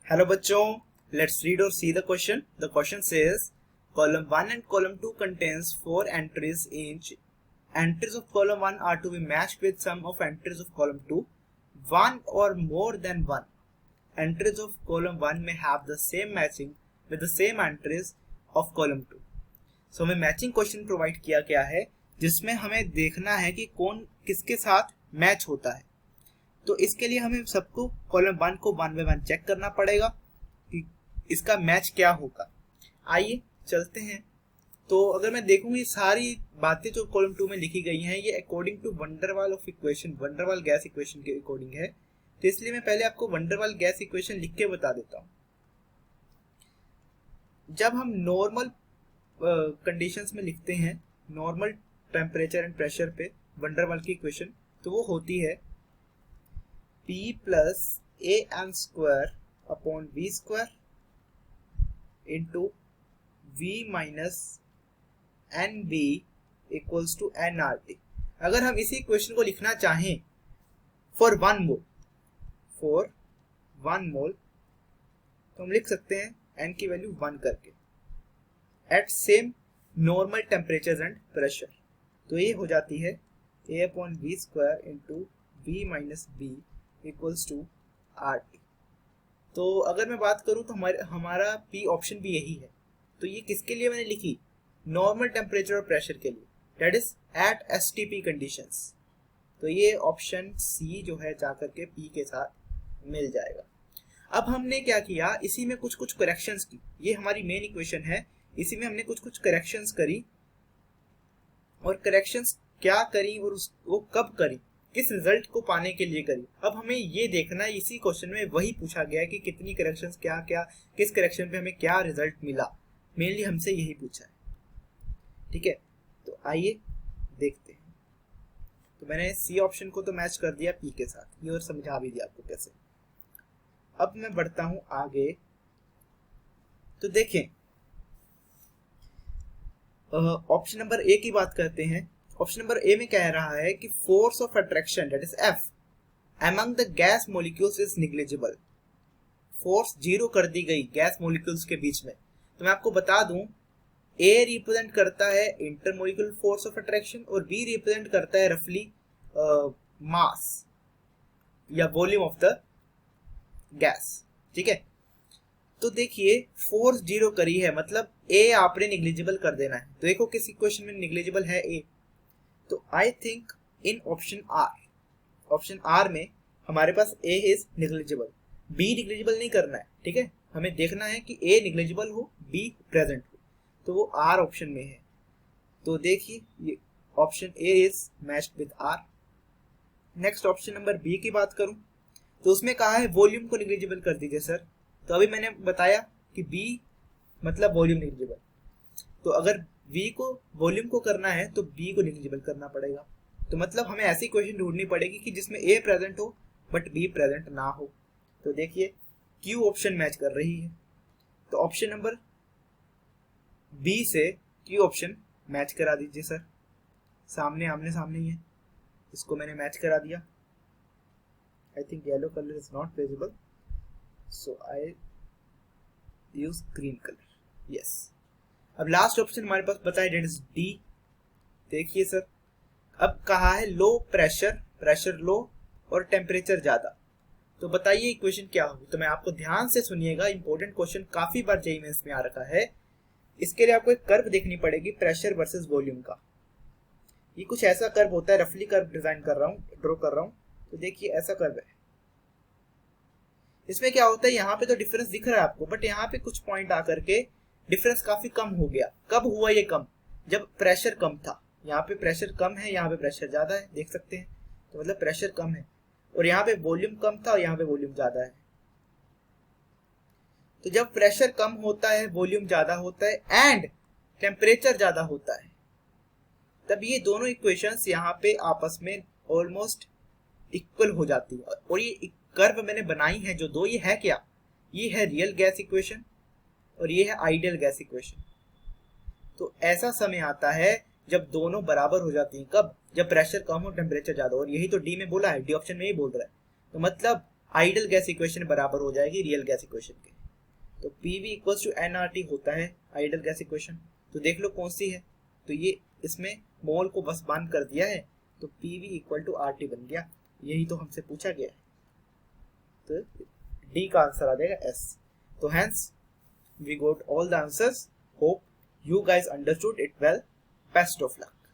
Hello बच्चों, let's read और see the question. The question says column 1 and column 2 contains 4 entries each. Entries of column 1 are to be matched with sum of entries of column 2. One or more than one entries of column 1 may have the same matching with the same entries of column 2. So हमें matching question provide किया गया है जिसमें हमें देखना है कि कौन किसके साथ मैच होता है. तो इसके लिए हमें सबको कॉलम 1 को 1 बाय 1 चेक करना पड़ेगा कि इसका मैच क्या होगा. आइए चलते हैं. तो अगर मैं देखूंगी सारी बातें जो कॉलम 2 में लिखी गई हैं ये according to van der Waals of equation, van der Waals gas equation के अकॉर्डिंग है. तो इसलिए मैं पहले आपको वंडरवाल गैस इक्वेशन लिख के बता देता हूं. जब हम नॉर्मल कंडीशंस में लिखते हैं नॉर्मल टेम्परेचर एंड प्रेशर पे वंडरवाल की इक्वेशन, तो वो होती है P plus an square upon v square into v minus nb equals to nRT. अगर हम इसी इक्वेशन को लिखना चाहें फॉर वन मोल तो हम लिख सकते हैं n की वैल्यू 1 करके at same normal temperature and pressure. तो ये हो जाती है a upon v square into v minus b equals to RT. तो अगर मैं बात करूं तो हमारा P ऑप्शन भी यही है. तो ये किसके लिए मैंने लिखी? नॉर्मल टेम्परेचर और प्रेशर के लिए, that is at STP conditions. तो ये ऑप्शन C जो है जाकर के P के साथ मिल जाएगा. अब हमने क्या किया, इसी में कुछ करेक्शंस की. ये हमारी मेन इक्वेशन है, इसी में हमने कुछ करेक्शंस करी. और करेक्शंस क्या करी और वो कब करी, किस रिजल्ट को पाने के लिए करी. अब हमें ये देखना है, इसी क्वेश्चन में वही पूछा गया है कि कितनी करेक्शंस क्या क्या, किस करेक्शन पे हमें क्या रिजल्ट मिला. मेनली हमसे यही पूछा है. ठीक है, तो आइए देखते हैं. तो मैंने सी ऑप्शन को तो मैच कर दिया पी के साथ, ये और समझा भी दिया आपको कैसे. अब मैं बढ़ता हूं आगे. तो देखें, ऑप्शन नंबर ए की बात करते हैं. ऑप्शन नंबर ए में कह रहा है कि force of attraction that is F among the gas molecules is negligible. Force zero कर दी गई गैस मॉलिक्यूल्स के बीच में. तो मैं आपको बता दूं, ए रिप्रेजेंट करता है इंटरमोलिक्यूलर फोर्स ऑफ अट्रैक्शन और बी रिप्रेजेंट करता है रफली मास या वॉल्यूम ऑफ द गैस. ठीक है, तो देखिए फोर्स जीरो करी है मतलब ए आपने निग्लिजिबल कर देना है. तो देखो किस इक्वेशन में निग्लिजिबल है ए. तो I think in option R में हमारे पास A is negligible, B negligible नहीं करना है. ठीक है, हमें देखना है कि ए निग्लिजिबल हो, बी प्रेजेंट हो. तो वो आर ऑप्शन में है. तो देखिए ये option A is matched with R. Next option number B की बात करूं तो उसमें कहा है वॉल्यूम को निग्लिजिबल कर दीजिए सर. तो अभी मैंने बताया कि बी मतलब वॉल्यूम निग्लिजिबल. तो अगर V को वॉल्यूम को करना है तो B को निग्लिजिबल करना पड़ेगा. तो मतलब हमें ऐसी इक्वेशन ढूंढनी पड़ेगी कि जिसमें A प्रेजेंट हो बट B प्रेजेंट ना हो. तो देखिए Q ऑप्शन मैच कर रही है. तो ऑप्शन नंबर B से Q ऑप्शन मैच करा दीजिए सर. आमने सामने ही है, इसको मैंने मैच करा दिया. I think yellow colour is not visible, so I use green colour. Yes. अब लास्ट ऑप्शन हमारे पास बताया डेट इज डी. देखिए सर, अब कहा है लो प्रेशर लो और टेम्परेचर ज्यादा. तो बताइए इक्वेशन क्या होगी. तो मैं आपको ध्यान से सुनिएगा, इंपॉर्टेंट क्वेश्चन काफी बार जेईई मेंस में आ रखा है. इसके लिए आपको एक कर्व देखनी पड़ेगी प्रेशर वर्सेस वॉल्यूम का. ये कुछ ऐसा कर्व होता है, रफली कर्व डिजाइन कर रहा हूँ, ड्रॉ कर रहा हूँ. तो देखिए ऐसा कर्व है. इसमें क्या होता है, यहाँ पे तो डिफरेंस दिख रहा है आपको, बट यहाँ पे कुछ पॉइंट आकर के डिफरेंस काफी कम हो गया. कब हुआ ये कम? जब प्रेशर कम था. यहाँ पे प्रेशर कम है, यहाँ पे प्रेशर ज्यादा है, देख सकते हैं. तो मतलब प्रेशर कम है और यहाँ पे वॉल्यूम कम था और यहाँ पे वॉल्यूम ज्यादा है. तो जब प्रेशर कम होता है, वॉल्यूम ज्यादा होता है एंड टेम्परेचर ज्यादा होता है, तब ये दोनों इक्वेशंस यहाँ पे आपस में ऑलमोस्ट इक्वल हो जाती है. और ये कर्व मैंने बनाई है जो दो, ये है क्या, ये है रियल गैस इक्वेशन और ये है आइडियल गैस इक्वेशन. तो ऐसा समय आता है जब दोनों बराबर हो जाती हैं. कब? जब प्रेशर कम हो, टेम्परेचर ज्यादा हो. और यही तो डी में बोला है, डी ऑप्शन में ही बोल रहा है. तो मतलब आइडल गैस इक्वेशन बराबर हो जाएगी रियल गैस इक्वेशन के। तो पीवी इक्वल्स टू एनआरटी होता है आइडल गैस इक्वेशन। तो देख लो कौन सी है, तो ये इसमें मोल को बस बंद कर दिया है, तो पीवी इक्वल टू आरटी बन गया। यही तो हमसे पूछा गया है, तो डी का आंसर आ जाएगा एस। तो hence we got all the answers. Hope you guys understood it well. Best of luck.